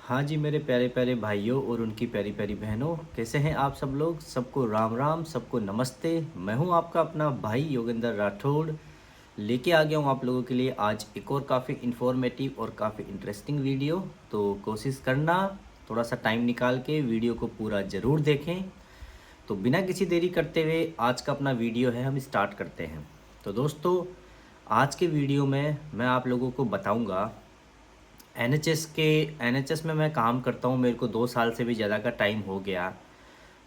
हाँ जी, मेरे प्यारे प्यारे भाइयों और उनकी प्यारी प्यारी बहनों, कैसे हैं आप सब लोग। सबको राम राम, सबको नमस्ते। मैं हूं आपका अपना भाई योगेंद्र राठौड़। लेके आ गया हूं आप लोगों के लिए आज एक और काफ़ी इन्फॉर्मेटिव और काफ़ी इंटरेस्टिंग वीडियो। तो कोशिश करना थोड़ा सा टाइम निकाल के वीडियो को पूरा ज़रूर देखें। तो बिना किसी देरी करते हुए आज का अपना वीडियो है, हम स्टार्ट करते हैं। तो दोस्तों, आज के वीडियो में मैं आप लोगों को बताऊंगा एनएचएस में मैं काम करता हूँ। मेरे को 2 साल से भी ज़्यादा का टाइम हो गया।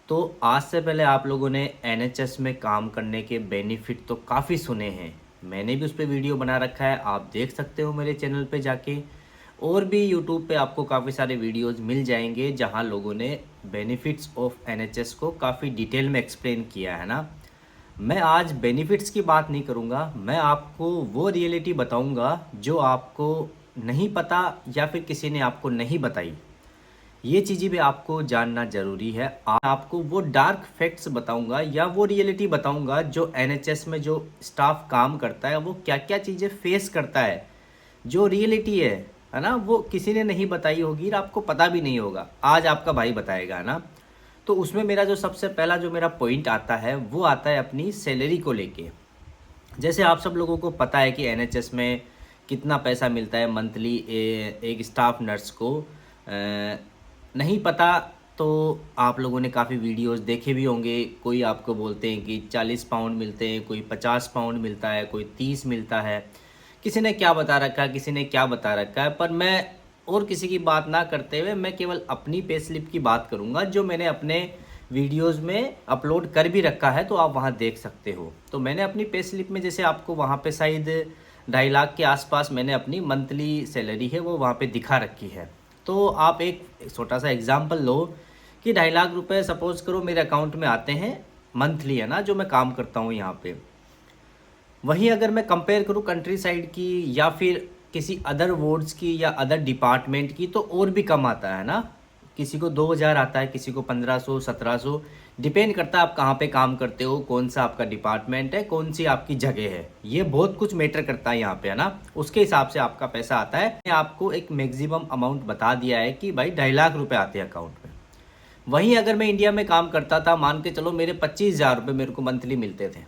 तो आज से पहले आप लोगों ने एनएचएस में काम करने के बेनिफिट तो काफ़ी सुने हैं। मैंने भी उस पर वीडियो बना रखा है, आप देख सकते हो मेरे चैनल पे जाके। और भी यूट्यूब पे आपको काफ़ी सारे वीडियोस मिल जाएंगे जहाँ लोगों ने बेनिफिट्स ऑफ एनएचएस को काफ़ी डिटेल में एक्सप्लेन किया है ना। मैं आज बेनिफिट्स की बात नहीं करूँगा, मैं आपको वो रियलिटी बताऊँगा जो आपको नहीं पता या फिर किसी ने आपको नहीं बताई। ये चीज़ें भी आपको जानना ज़रूरी है। आपको वो डार्क फैक्ट्स बताऊंगा या वो रियलिटी बताऊंगा जो एनएचएस में जो स्टाफ काम करता है वो क्या क्या चीज़ें फेस करता है। जो रियलिटी है ना, वो किसी ने नहीं बताई होगी और आपको पता भी नहीं होगा। आज आपका भाई बताएगा, है ना। तो उसमें मेरा जो सबसे पहला जो मेरा पॉइंट आता है वो आता है अपनी सैलरी को लेके। जैसे आप सब लोगों को पता है कि एनएचएस में कितना पैसा मिलता है मंथली एक स्टाफ नर्स को। नहीं पता तो आप लोगों ने काफ़ी वीडियोस देखे भी होंगे। कोई आपको बोलते हैं कि 40 पाउंड मिलते हैं, कोई 50 पाउंड मिलता है, कोई 30 मिलता है। किसी ने क्या बता रखा है, किसी ने क्या बता रखा है। पर मैं और किसी की बात ना करते हुए मैं केवल अपनी पे स्लिप की बात करूंगा जो मैंने अपने वीडियोस में अपलोड कर भी रखा है, तो आप वहां देख सकते हो। तो मैंने अपनी पे स्लिप में जैसे आपको वहां पे शायद 2.5 लाख के आसपास मैंने अपनी मंथली सैलरी है वो वहाँ पे दिखा रखी है। तो आप एक छोटा सा एग्जांपल लो कि 2.5 लाख रुपए सपोज करो मेरे अकाउंट में आते हैं मंथली, है ना, जो मैं काम करता हूँ यहाँ पे। वहीं अगर मैं कंपेयर करूँ कंट्री साइड की या फिर किसी अदर वार्ड्स की या अदर डिपार्टमेंट की, तो और भी कम आता है ना। किसी को 2,000 आता है, किसी को 1,500 1,700, डिपेंड करता है आप कहाँ पे काम करते हो, कौन सा आपका डिपार्टमेंट है, कौन सी आपकी जगह है। ये बहुत कुछ मैटर करता है यहाँ पे, है ना। उसके हिसाब से आपका पैसा आता है। मैंने आपको एक मैक्सिमम अमाउंट बता दिया है कि भाई 2.5 लाख रुपए आते हैं अकाउंट में। वहीं अगर मैं इंडिया में काम करता था, मान के चलो मेरे 25,000 रुपये मेरे को मंथली मिलते थे।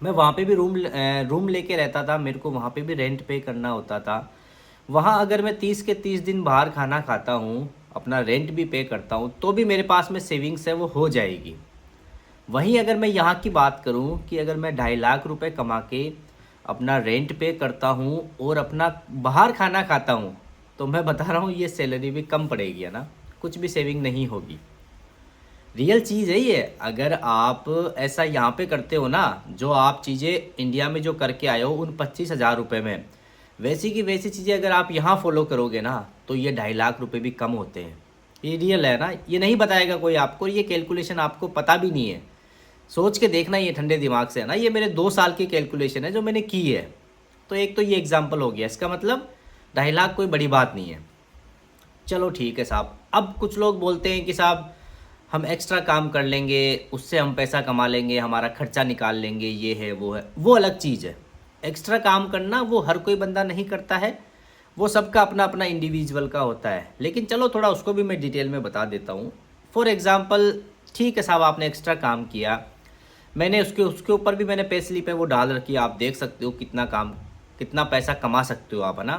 मैं वहाँ पे भी रूम लेके रहता था, मेरे को वहाँ पे भी रेंट पे करना होता था। वहाँ अगर मैं 30 के 30 दिन बाहर खाना खाता हूँ, अपना रेंट भी पे करता हूँ, तो भी मेरे पास में सेविंग्स है वो हो जाएगी। वहीं अगर मैं यहाँ की बात करूँ कि अगर मैं 2.5 लाख रुपए कमा के अपना रेंट पे करता हूँ और अपना बाहर खाना खाता हूँ, तो मैं बता रहा हूँ ये सैलरी भी कम पड़ेगी, है ना। कुछ भी सेविंग नहीं होगी। रियल चीज़ है ये। अगर आप ऐसा यहाँ पे करते हो ना, जो आप चीज़ें इंडिया में जो करके आए हो उन 25,000 रुपये में, वैसी की वैसी चीज़ें अगर आप यहाँ फॉलो करोगे ना, तो ये 2.5 लाख रुपये भी कम होते हैं। ये रियल है ना, ये नहीं बताएगा कोई आपको, ये कैलकुलेशन आपको पता भी नहीं है। सोच के देखना ये ठंडे दिमाग से, है ना। ये मेरे 2 साल की कैलकुलेशन है जो मैंने की है। तो एक तो ये एग्जाम्पल हो गया, इसका मतलब 2.5 लाख कोई बड़ी बात नहीं है। चलो ठीक है साहब। अब कुछ लोग बोलते हैं कि साहब हम एक्स्ट्रा काम कर लेंगे, उससे हम पैसा कमा लेंगे, हमारा खर्चा निकाल लेंगे, ये है वो है। वो अलग चीज़ है। एक्स्ट्रा काम करना वो हर कोई बंदा नहीं करता है, वो सबका अपना अपना इंडिविजुअल का होता है। लेकिन चलो थोड़ा उसको भी मैं डिटेल में बता देता हूँ। फॉर एग्ज़ाम्पल, ठीक है साहब, आपने एक्स्ट्रा काम किया, मैंने उसके उसके ऊपर भी मैंने पे स्लिप है वो डाल रखी है, आप देख सकते हो कितना काम, कितना पैसा कमा सकते हो आप, है ना।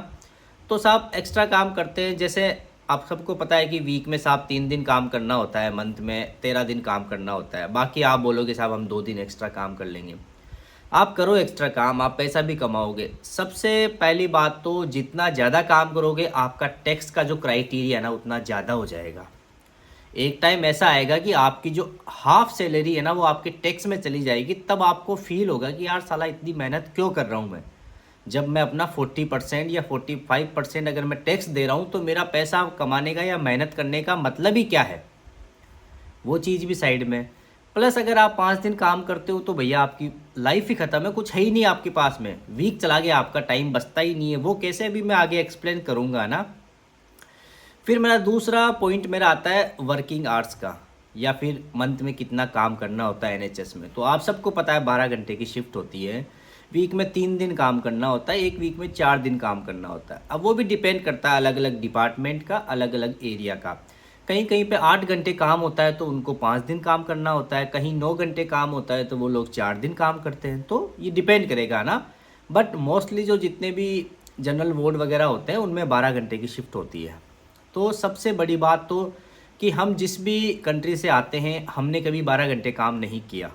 तो साहब एक्स्ट्रा काम करते हैं, जैसे आप सबको पता है कि वीक में साहब 3 दिन काम करना होता है, मंथ में 13 दिन काम करना होता है। बाकी आप बोलोगे साहब हम 2 दिन एक्स्ट्रा काम कर लेंगे। आप करो एक्स्ट्रा काम, आप पैसा भी कमाओगे। सबसे पहली बात तो जितना ज़्यादा काम करोगे आपका टैक्स का जो क्राइटेरिया है ना उतना ज़्यादा हो जाएगा। एक टाइम ऐसा आएगा कि आपकी जो हाफ सैलरी है ना वो आपके टैक्स में चली जाएगी। तब आपको फील होगा कि यार साला इतनी मेहनत क्यों कर रहा हूँ मैं, जब मैं अपना 40% या 45% अगर मैं टैक्स दे रहा हूँ, तो मेरा पैसा कमाने का या मेहनत करने का मतलब ही क्या है। वो चीज़ भी साइड में। प्लस अगर आप 5 दिन काम करते हो तो भैया आपकी लाइफ ही ख़त्म है, कुछ है ही नहीं आपके पास में। वीक चला गया, आपका टाइम बचता ही नहीं है। वो कैसे भी मैं आगे एक्सप्लेन करूँगा ना। फिर मेरा दूसरा पॉइंट मेरा आता है वर्किंग आवर्स का, या फिर मंथ में कितना काम करना होता है एनएचएस में। तो आप सबको पता है 12 घंटे की शिफ्ट होती है। वीक में 3 दिन काम करना होता है, एक वीक में 4 दिन काम करना होता है। अब वो भी डिपेंड करता है अलग अलग डिपार्टमेंट का, अलग अलग एरिया का। कहीं कहीं पे 8 घंटे काम होता है तो उनको 5 दिन काम करना होता है, कहीं 9 घंटे काम होता है तो वो लोग 4 दिन काम करते हैं। तो ये डिपेंड करेगा ना। बट मोस्टली जो जितने भी जनरल वार्ड वगैरह होते हैं उनमें 12 घंटे की शिफ्ट होती है। तो सबसे बड़ी बात तो कि हम जिस भी कंट्री से आते हैं हमने कभी 12 घंटे काम नहीं किया,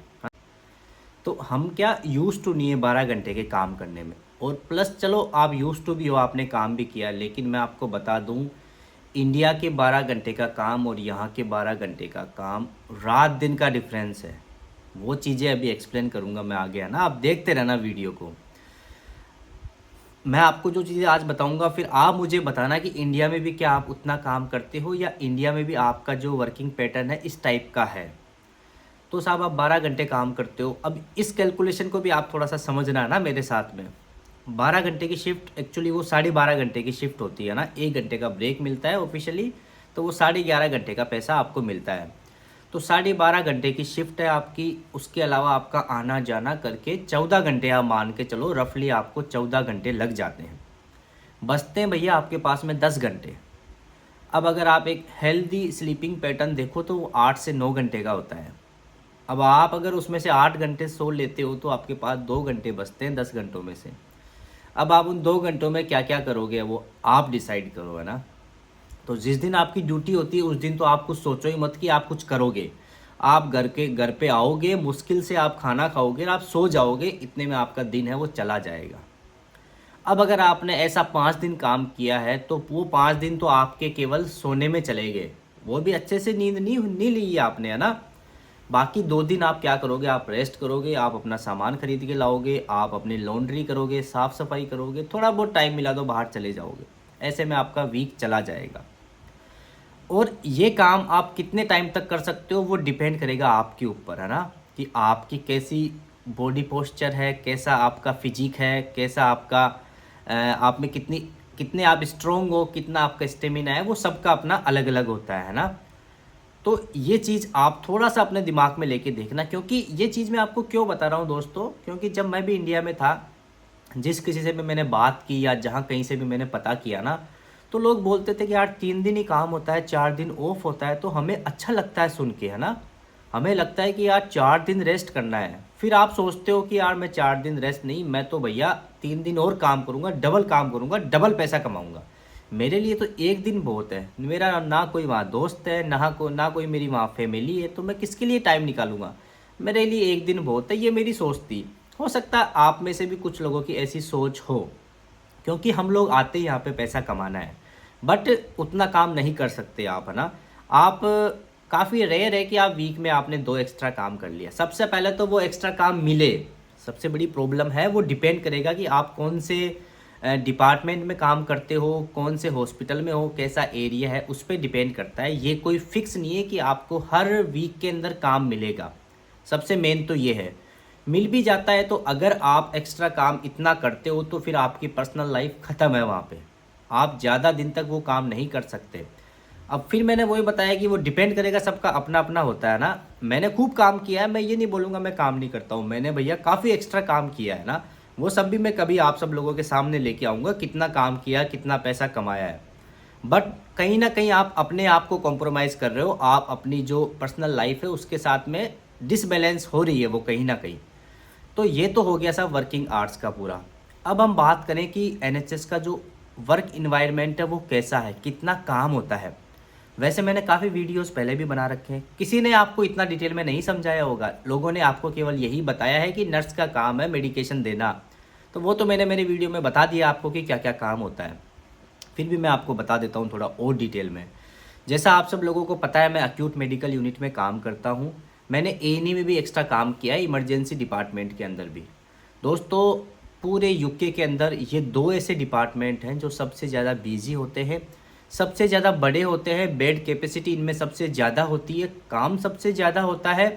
तो हम क्या यूज़ टू नहीं है 12 घंटे के काम करने में। और प्लस चलो आप यूज़ टू भी हो, आपने काम भी किया, लेकिन मैं आपको बता दूं इंडिया के 12 घंटे का काम और यहाँ के 12 घंटे का काम रात दिन का डिफरेंस है। वो चीज़ें अभी एक्सप्लेन करूँगा मैं आगे, है ना। आप देखते रहना वीडियो को। मैं आपको जो चीज़ें आज बताऊंगा फिर आप मुझे बताना कि इंडिया में भी क्या आप उतना काम करते हो या इंडिया में भी आपका जो वर्किंग पैटर्न है इस टाइप का है। तो साहब आप 12 घंटे काम करते हो, अब इस कैलकुलेशन को भी आप थोड़ा सा समझना है ना मेरे साथ में। 12 घंटे की शिफ्ट एक्चुअली वो 12.5 घंटे की शिफ्ट होती है ना, 1 घंटे का ब्रेक मिलता है ऑफिशियली, तो वो 11.5 घंटे का पैसा आपको मिलता है। तो 12.5 घंटे की शिफ्ट है आपकी, उसके अलावा आपका आना जाना करके 14 घंटे आप मान के चलो, रफली आपको 14 घंटे लग जाते हैं। बचते हैं भैया आपके पास में 10 घंटे। अब अगर आप एक हेल्दी स्लीपिंग पैटर्न देखो तो वो 8 से 9 घंटे का होता है। अब आप अगर उसमें से 8 घंटे सो लेते हो तो आपके पास 2 घंटे बचते हैं 10 घंटों में से। अब आप उन 2 घंटों में क्या क्या करोगे वो आप डिसाइड करो, है ना। तो जिस दिन आपकी ड्यूटी होती है उस दिन तो आप कुछ सोचो ही मत कि आप कुछ करोगे। आप घर पे आओगे, मुश्किल से आप खाना खाओगे और आप सो जाओगे, इतने में आपका दिन है वो चला जाएगा। अब अगर आपने ऐसा 5 दिन काम किया है तो वो 5 दिन तो आपके केवल सोने में चले गए, वो भी अच्छे से नींद नहीं ली है आपने, है ना। बाकी 2 दिन आप क्या करोगे, आप रेस्ट करोगे, आप अपना सामान खरीद के लाओगे, आप अपनी लॉन्ड्री करोगे, साफ़ सफाई करोगे, थोड़ा बहुत टाइम मिला तो बाहर चले जाओगे। ऐसे में आपका वीक चला जाएगा। और ये काम आप कितने टाइम तक कर सकते हो वो डिपेंड करेगा आपके ऊपर, है ना, कि आपकी कैसी बॉडी पोस्चर है, कैसा आपका फिजिक है, कैसा आपका आप में कितने आप स्ट्रोंग हो, कितना आपका स्टेमिना है, वो सबका अपना अलग अलग होता है ना। तो ये चीज़ आप थोड़ा सा अपने दिमाग में लेके देखना, क्योंकि ये चीज़ मैं आपको क्यों बता रहा हूँ दोस्तों, क्योंकि जब मैं भी इंडिया में था, जिस किसी से भी मैंने बात की या जहाँ कहीं से भी मैंने पता किया ना, तो लोग बोलते थे कि यार 3 दिन ही काम होता है, 4 दिन ऑफ होता है। तो हमें अच्छा लगता है सुन के, है ना। हमें लगता है कि यार 4 दिन रेस्ट करना है। फिर आप सोचते हो कि यार मैं 4 दिन रेस्ट नहीं, मैं तो भैया 3 दिन और काम करूँगा, डबल काम करूँगा, डबल पैसा कमाऊँगा। मेरे लिए तो एक दिन बहुत है, मेरा ना कोई वहाँ दोस्त है, ना कोई मेरी वहाँ फैमिली है, तो मैं किसके लिए टाइम निकालूंगा। मेरे लिए एक दिन बहुत है, ये मेरी सोच थी। हो सकता है आप में से भी कुछ लोगों की ऐसी सोच हो, क्योंकि हम लोग आते ही यहाँ पे पैसा कमाना है, बट उतना काम नहीं कर सकते आप, है ना। आप काफ़ी रेयर है कि आप वीक में आपने 2 एक्स्ट्रा काम कर लिया। सबसे पहले तो वो एक्स्ट्रा काम मिले, सबसे बड़ी प्रॉब्लम है। वो डिपेंड करेगा कि आप कौन से डिपार्टमेंट में काम करते हो, कौन से हॉस्पिटल में हो, कैसा एरिया है, उस पर डिपेंड करता है। ये कोई फिक्स नहीं है कि आपको हर वीक के अंदर काम मिलेगा। सबसे मेन तो ये है, मिल भी जाता है तो अगर आप एक्स्ट्रा काम इतना करते हो तो फिर आपकी पर्सनल लाइफ ख़त्म है वहाँ पे, आप ज़्यादा दिन तक वो काम नहीं कर सकते। अब फिर मैंने वही बताया कि वो डिपेंड करेगा, सबका अपना अपना होता है ना। मैंने खूब काम किया है, मैं ये नहीं बोलूँगा मैं काम नहीं करता हूँ, मैंने भैया काफ़ी एक्स्ट्रा काम किया है ना। वो सब भी मैं कभी आप सब लोगों के सामने लेके आऊँगा, कितना काम किया, कितना पैसा कमाया है। बट कहीं ना कहीं आप अपने आप को कॉम्प्रोमाइज़ कर रहे हो, आप अपनी जो पर्सनल लाइफ है उसके साथ में डिसबैलेंस हो रही है वो कहीं ना कहीं। तो ये तो हो गया सब वर्किंग आवर्स का पूरा। अब हम बात करें कि एनएचएस का जो वर्क इन्वायरमेंट है वो कैसा है, कितना काम होता है। वैसे मैंने काफ़ी वीडियोस पहले भी बना रखे हैं, किसी ने आपको इतना डिटेल में नहीं समझाया होगा, लोगों ने आपको केवल यही बताया है कि नर्स का काम है मेडिकेशन देना। तो वो तो मैंने मेरे वीडियो में बता दिया आपको कि क्या क्या काम होता है। फिर भी मैं आपको बता देता हूँ थोड़ा और डिटेल में। जैसा आप सब लोगों को पता है मैं अक्यूट मेडिकल यूनिट में काम करता हूँ। मैंने एएनई में भी एक्स्ट्रा काम किया है, इमरजेंसी डिपार्टमेंट के अंदर भी। दोस्तों पूरे यूके के अंदर ये 2 ऐसे डिपार्टमेंट हैं जो सबसे ज़्यादा बिजी होते हैं, सबसे ज़्यादा बड़े होते हैं, बेड कैपेसिटी इनमें सबसे ज़्यादा होती है, काम सबसे ज़्यादा होता है।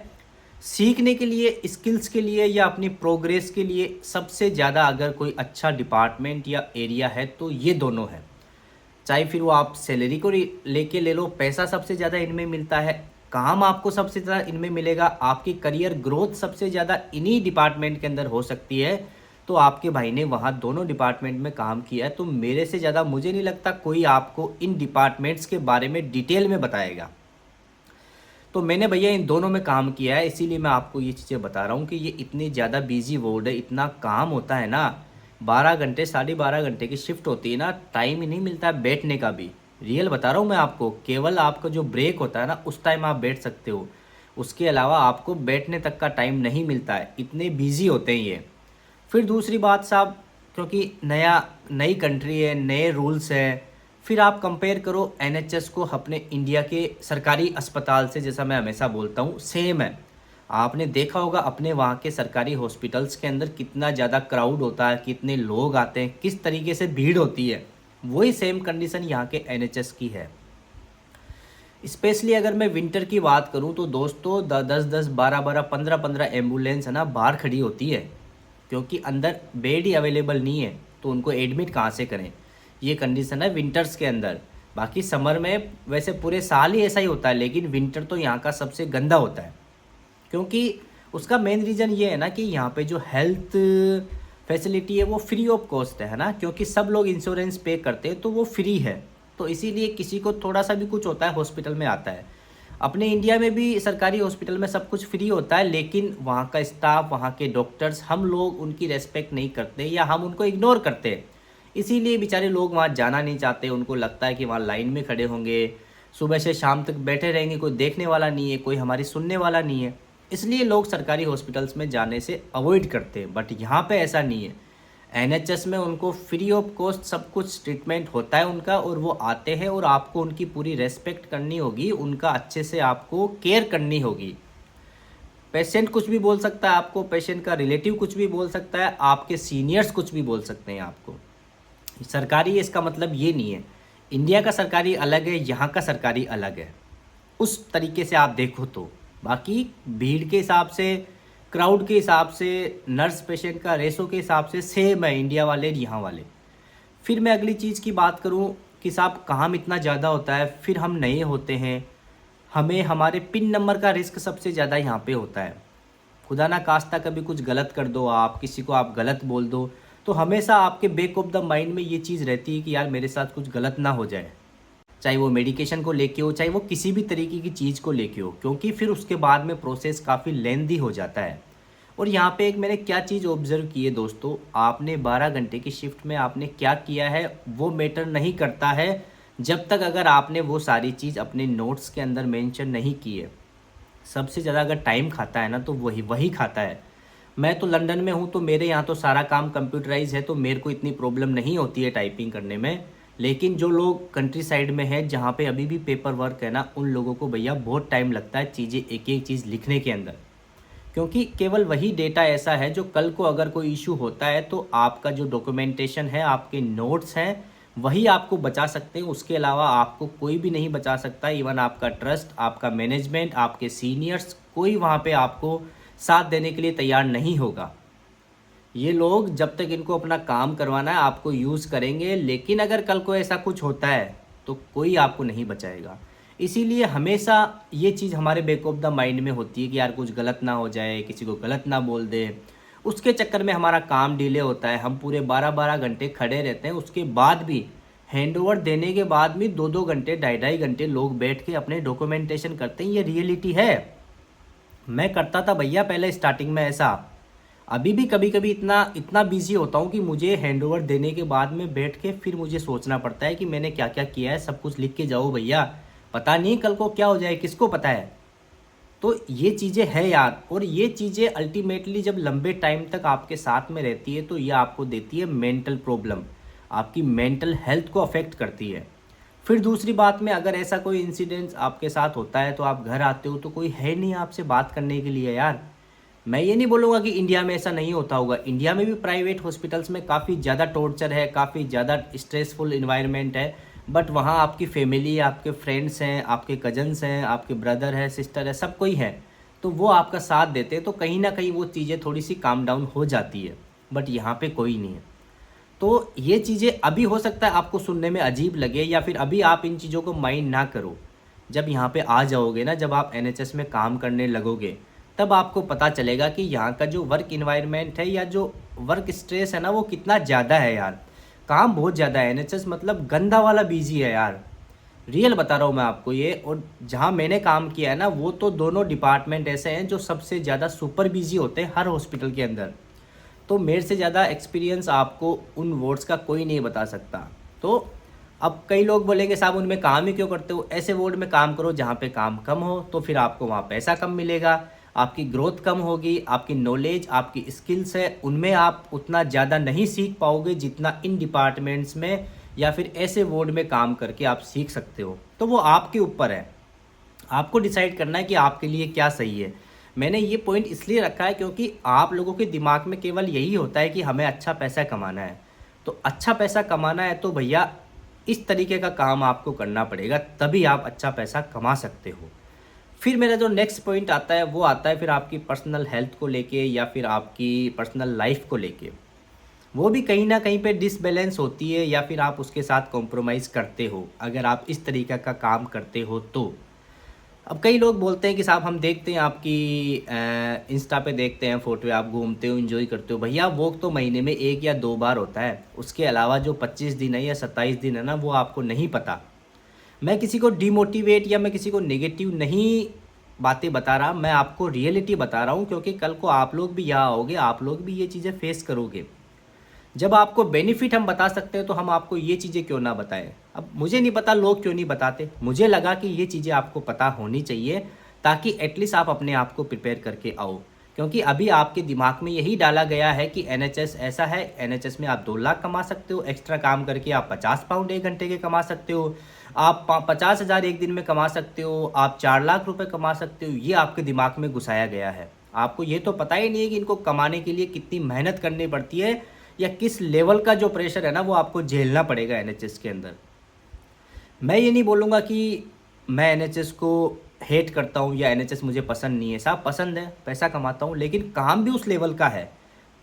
सीखने के लिए, स्किल्स के लिए या अपनी प्रोग्रेस के लिए सबसे ज़्यादा अगर कोई अच्छा डिपार्टमेंट या एरिया है तो ये दोनों है। चाहे फिर वो आप सैलरी को लेके ले लो, पैसा सबसे ज़्यादा इनमें मिलता है, काम आपको सबसे ज़्यादा इनमें मिलेगा, आपकी करियर ग्रोथ सबसे ज़्यादा इन्हीं डिपार्टमेंट के अंदर हो सकती है। तो आपके भाई ने वहाँ दोनों डिपार्टमेंट में काम किया है, तो मेरे से ज़्यादा मुझे नहीं लगता कोई आपको इन डिपार्टमेंट्स के बारे में डिटेल में बताएगा। तो मैंने भैया इन दोनों में काम किया है, इसीलिए मैं आपको ये चीज़ें बता रहा हूँ कि ये इतनी ज़्यादा बिजी वर्ल्ड है, इतना काम होता है ना, 12 घंटे 12.5 घंटे की शिफ्ट होती है ना, टाइम ही नहीं मिलता है बैठने का भी। रियल बता रहा हूँ मैं आपको, केवल आपका जो ब्रेक होता है ना उस टाइम आप बैठ सकते हो, उसके अलावा आपको बैठने तक का टाइम नहीं मिलता है, इतने बिजी होते हैं ये। फिर दूसरी बात साहब, क्योंकि नई कंट्री है, नए रूल्स हैं, फिर आप कंपेयर करो एनएचएस को अपने इंडिया के सरकारी अस्पताल से, जैसा मैं हमेशा बोलता हूँ सेम है। आपने देखा होगा अपने वहाँ के सरकारी हॉस्पिटल्स के अंदर कितना ज़्यादा क्राउड होता है, कितने लोग आते हैं, किस तरीके से भीड़ होती है, वही सेम कंडीशन यहाँ के एनएचएस की है। स्पेशली अगर मैं विंटर की बात करूँ तो दोस्तों 10-10, 12-12, 15-15 एम्बुलेंस है ना बाहर खड़ी होती है, क्योंकि अंदर बेड ही अवेलेबल नहीं है, तो उनको एडमिट कहाँ से करें। ये कंडीशन है विंटर्स के अंदर। बाकी समर में वैसे पूरे साल ही ऐसा ही होता है, लेकिन विंटर तो यहाँ का सबसे गंदा होता है, क्योंकि उसका मेन रीज़न ये है ना कि यहाँ पे जो हेल्थ फैसिलिटी है वो फ्री ऑफ कॉस्ट है ना, क्योंकि सब लोग इंश्योरेंस पे करते हैं तो वो फ्री है, तो इसीलिए किसी को थोड़ा सा भी कुछ होता है हॉस्पिटल में आता है। अपने इंडिया में भी सरकारी हॉस्पिटल में सब कुछ फ्री होता है, लेकिन वहाँ का स्टाफ, वहाँ के डॉक्टर्स, हम लोग उनकी रेस्पेक्ट नहीं करते या हम उनको इग्नोर करते हैं। इसीलिए बेचारे लोग वहाँ जाना नहीं चाहते, उनको लगता है कि वहाँ लाइन में खड़े होंगे, सुबह से शाम तक बैठे रहेंगे, कोई देखने वाला नहीं है, कोई हमारी सुनने वाला नहीं है, इसलिए लोग सरकारी हॉस्पिटल्स में जाने से अवॉइड करते हैं। बट यहाँ पे ऐसा नहीं है, एनएचएस में उनको फ्री ऑफ कॉस्ट सब कुछ ट्रीटमेंट होता है उनका, और वो आते हैं और आपको उनकी पूरी रेस्पेक्ट करनी होगी, उनका अच्छे से आपको केयर करनी होगी। पेशेंट कुछ भी बोल सकता है आपको, पेशेंट का रिलेटिव कुछ भी बोल सकता है, आपके सीनियर्स कुछ भी बोल सकते हैं आपको। सरकारी इसका मतलब ये नहीं है, इंडिया का सरकारी अलग है, यहाँ का सरकारी अलग है, उस तरीके से आप देखो तो। बाकी भीड़ के हिसाब से, क्राउड के हिसाब से, नर्स पेशेंट का रेशो के हिसाब से सेम है इंडिया वाले यहाँ वाले। फिर मैं अगली चीज़ की बात करूँ कि साहब काम इतना ज़्यादा होता है, फिर हम नए होते हैं, हमें हमारे पिन नंबर का रिस्क सबसे ज़्यादा यहाँ पे होता है। खुदा ना खास्ता कभी कुछ गलत कर दो, आप किसी को आप गलत बोल दो, तो हमेशा आपके बैक ऑफ द माइंड में ये चीज़ रहती है कि यार मेरे साथ कुछ गलत ना हो जाए, चाहे वो मेडिकेशन को लेके हो, चाहे वो किसी भी तरीके की चीज़ को लेके हो, क्योंकि फिर उसके बाद में प्रोसेस काफ़ी लेंदी हो जाता है। और यहाँ पे एक मैंने क्या चीज़ ऑब्जर्व की है दोस्तों, आपने 12 घंटे की शिफ्ट में आपने क्या किया है वो मैटर नहीं करता है, जब तक अगर आपने वो सारी चीज़ अपने नोट्स के अंदर मेंशन नहीं की है। सबसे ज़्यादा अगर टाइम खाता है ना तो वही खाता है। मैं तो लंदन में हूँ, तो मेरे यहाँ तो सारा काम कंप्यूटराइज है, तो मेरे को इतनी प्रॉब्लम नहीं होती है टाइपिंग करने में। लेकिन जो लोग कंट्री साइड में है, जहाँ पे अभी भी पेपर वर्क है ना, उन लोगों को भैया बहुत टाइम लगता है चीज़ें एक एक चीज़ लिखने के अंदर, क्योंकि केवल वही डेटा ऐसा है जो कल को अगर कोई इशू होता है तो आपका जो डॉक्यूमेंटेशन है, आपके नोट्स हैं, वही आपको बचा सकते हैं। उसके अलावा आपको कोई भी नहीं बचा सकता। इवन आपका ट्रस्ट, आपका मैनेजमेंट, आपके सीनियर्स, कोई वहाँ पे आपको साथ देने के लिए तैयार नहीं होगा। ये लोग जब तक इनको अपना काम करवाना है आपको यूज़ करेंगे, लेकिन अगर कल को ऐसा कुछ होता है तो कोई आपको नहीं बचाएगा। इसीलिए हमेशा ये चीज़ हमारे बैक ऑफ द माइंड में होती है कि यार कुछ गलत ना हो जाए, किसी को गलत ना बोल दे। उसके चक्कर में हमारा काम डिले होता है, हम पूरे 12-12 घंटे खड़े रहते हैं। उसके बाद भी हैंडओवर देने के बाद भी 2-2 घंटे, 2.5 घंटे लोग बैठ के अपने डॉक्यूमेंटेशन करते हैं। ये रियलिटी है। मैं करता था भैया पहले स्टार्टिंग में ऐसा, अभी भी कभी कभी इतना बिजी होता हूँ कि मुझे हैंडओवर देने के बाद में बैठ के फिर मुझे सोचना पड़ता है कि मैंने क्या क्या किया है। सब कुछ लिख के जाओ भैया, पता नहीं कल को क्या हो जाए, किसको पता है। तो ये चीज़ें हैं यार, और ये चीज़ें अल्टीमेटली जब लंबे टाइम तक आपके साथ में रहती है तो ये आपको देती है मेंटल प्रॉब्लम, आपकी मेंटल हेल्थ को अफेक्ट करती है। फिर दूसरी बात में, अगर ऐसा कोई इंसिडेंस आपके साथ होता है तो आप घर आते हो तो कोई है नहीं आपसे बात करने के लिए यार। मैं ये नहीं बोलूँगा कि इंडिया में ऐसा नहीं होता होगा, इंडिया में भी प्राइवेट हॉस्पिटल्स में काफ़ी ज़्यादा टॉर्चर है, काफ़ी ज़्यादा स्ट्रेसफुल इन्वायरमेंट है। बट वहाँ आपकी फैमिली, आपके फ्रेंड्स हैं, आपके कजन्स हैं, आपके ब्रदर है, सिस्टर है, सब कोई है, तो वो आपका साथ देते हैं, तो कहीं ना कहीं वो चीज़ें थोड़ी सी काम डाउन हो जाती है। बट यहाँ पे कोई नहीं है। तो ये चीज़ें अभी हो सकता है आपको सुनने में अजीब लगे, या फिर अभी आप इन चीज़ों को माइंड ना करो। जब यहाँ पे आ जाओगे ना, जब आप एनएचएस में काम करने लगोगे, तब आपको पता चलेगा कि यहाँ का जो वर्क इन्वायरमेंट है या जो वर्क स्ट्रेस है ना वो कितना ज़्यादा है यार। काम बहुत ज़्यादा है, एनएचएस मतलब गंदा वाला बिजी है यार, रियल बता रहा हूँ मैं आपको ये। और जहाँ मैंने काम किया है ना वो तो दोनों डिपार्टमेंट ऐसे हैं जो सबसे ज़्यादा सुपर बिजी होते हैं हर हॉस्पिटल के अंदर। तो मेरे से ज़्यादा एक्सपीरियंस आपको उन वार्ड्स का कोई नहीं बता सकता। तो अब कई लोग बोलेंगे साहब उनमें काम ही क्यों करते हो, ऐसे वार्ड में काम करो जहाँ पे काम कम हो, तो फिर आपको वहाँ पैसा कम मिलेगा, आपकी ग्रोथ कम होगी, आपकी नॉलेज आपकी स्किल्स है उनमें आप उतना ज़्यादा नहीं सीख पाओगे जितना इन डिपार्टमेंट्स में या फिर ऐसे वार्ड में काम करके आप सीख सकते हो। तो वो आपके ऊपर है, आपको डिसाइड करना है कि आपके लिए क्या सही है। मैंने ये पॉइंट इसलिए रखा है क्योंकि आप लोगों के दिमाग में केवल यही होता है कि हमें अच्छा पैसा कमाना है। तो अच्छा पैसा कमाना है तो भैया इस तरीके का काम आपको करना पड़ेगा, तभी आप अच्छा पैसा कमा सकते हो। फिर मेरा जो नेक्स्ट पॉइंट आता है वो आता है फिर आपकी पर्सनल हेल्थ को लेके या फिर आपकी पर्सनल लाइफ को लेके। वो भी कहीं ना कहीं पे डिसबैलेंस होती है या फिर आप उसके साथ कॉम्प्रोमाइज़ करते हो अगर आप इस तरीके का काम करते हो तो। अब कई लोग बोलते हैं कि साहब हम देखते हैं आपकी इंस्टा पे देखते हैं फ़ोटो, आप घूमते हो एंजॉय करते हो। भैया वो तो महीने में 1 या 2 बार होता है, उसके अलावा जो 25 दिन है या 27 दिन है ना वो आपको नहीं पता। मैं किसी को डिमोटिवेट या मैं किसी को नेगेटिव नहीं बातें बता रहा, मैं आपको रियलिटी बता रहा हूँ क्योंकि कल को आप लोग भी यहाँ आओगे, आप लोग भी ये चीज़ें फेस करोगे। जब आपको बेनिफिट हम बता सकते हैं तो हम आपको ये चीज़ें क्यों ना बताएं। अब मुझे नहीं पता लोग क्यों नहीं बताते, मुझे लगा कि ये चीज़ें आपको पता होनी चाहिए ताकि एटलीस्ट आप अपने आप को प्रिपेयर करके आओ। क्योंकि अभी आपके दिमाग में यही डाला गया है कि एनएचएस ऐसा है, एनएचएस में आप 2 लाख कमा सकते हो, एक्स्ट्रा काम करके आप 50 पाउंड 1 घंटे के कमा सकते हो, आप 50,000 एक दिन में कमा सकते हो, आप 4 लाख रुपए कमा सकते हो। ये आपके दिमाग में घुसाया गया है। आपको ये तो पता ही नहीं है कि इनको कमाने के लिए कितनी मेहनत करनी पड़ती है या किस लेवल का जो प्रेशर है ना वो आपको झेलना पड़ेगा एनएचएस के अंदर। मैं ये नहीं बोलूँगा कि मैं एनएचएस को हेट करता हूँ या एनएचएस मुझे पसंद नहीं है, साहब पसंद है, पैसा कमाता हूँ, लेकिन काम भी उस लेवल का है।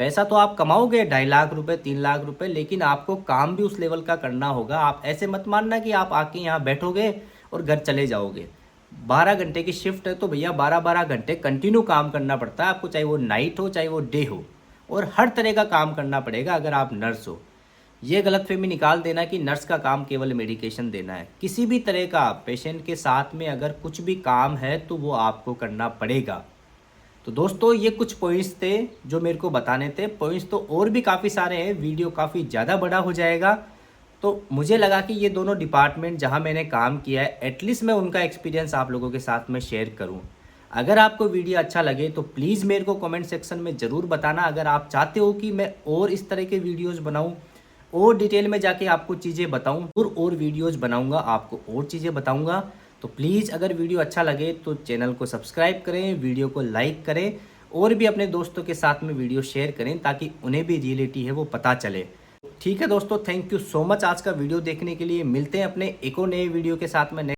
पैसा तो आप कमाओगे 2.5 लाख रुपए 3 लाख रुपए, लेकिन आपको काम भी उस लेवल का करना होगा। आप ऐसे मत मानना कि आप आके यहाँ बैठोगे और घर चले जाओगे। 12 घंटे की शिफ्ट है तो भैया 12-12 घंटे कंटिन्यू काम करना पड़ता है आपको, चाहे वो नाइट हो चाहे वो डे हो, और हर तरह का काम करना पड़ेगा अगर आप नर्स हो। ये गलतफहमी निकाल देना कि नर्स का काम केवल मेडिकेशन देना है। किसी भी तरह का पेशेंट के साथ में अगर कुछ भी काम है तो वो आपको करना पड़ेगा। तो दोस्तों ये कुछ पॉइंट्स थे जो मेरे को बताने थे। पॉइंट्स तो और भी काफ़ी सारे हैं, वीडियो काफ़ी ज़्यादा बड़ा हो जाएगा। तो मुझे लगा कि ये दोनों डिपार्टमेंट जहाँ मैंने काम किया है एटलीस्ट मैं उनका एक्सपीरियंस आप लोगों के साथ में शेयर करूँ। अगर आपको वीडियो अच्छा लगे तो प्लीज़ मेरे को कमेंट सेक्शन में ज़रूर बताना। अगर आप चाहते हो कि मैं और इस तरह के वीडियोस बनाऊं और डिटेल में जाके आपको चीज़ें बताऊं और वीडियोस बनाऊंगा, आपको और चीज़ें बताऊंगा, तो प्लीज़ अगर वीडियो अच्छा लगे तो चैनल को सब्सक्राइब करें, वीडियो को लाइक करें और भी अपने दोस्तों के साथ में वीडियो शेयर करें ताकि उन्हें भी रियलिटी है वो पता चले। ठीक है दोस्तों, थैंक यू सो मच आज का वीडियो देखने के लिए। मिलते हैं अपने एक और नए वीडियो के साथ में।